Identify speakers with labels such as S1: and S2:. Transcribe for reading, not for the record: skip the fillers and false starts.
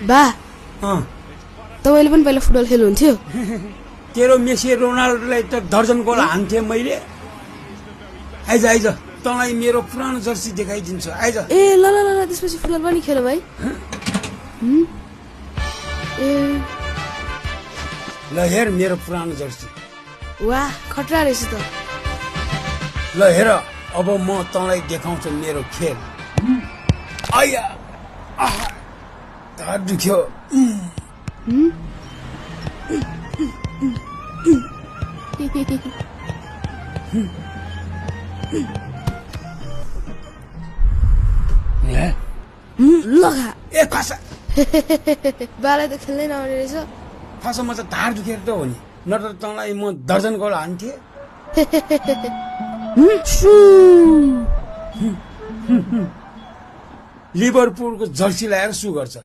S1: बा तपाईँले पनि पहिला फुटबल खेल्नुहुन्थ्यो
S2: तेरो मेसी रोनाल्डोलाई त दर्जन गोल हान्थेँ मैले आइज आइज तँलाई मेरो पुरानो जर्सी देखाइदिन्छु आइज
S1: ए ल ल ल त्यसपछि फुटबल पनि खेलौँ है
S2: ल हेर मेरो पुरानो जर्सी
S1: वाह खतरा रहेछ त
S2: ल हेर अब म तँलाई देखाउँछु मेरो खेल आया ढाड दुख्यो
S1: लगा
S2: ए खासा
S1: बालाई त खेल्नै नआउने रहेछ
S2: खासा म त ढाड दुखेर त हो नि नत्र तँलाई म दर्जन गोल हान्थेँ लिभरपुलको जर्सी लगाएर सु गर्छ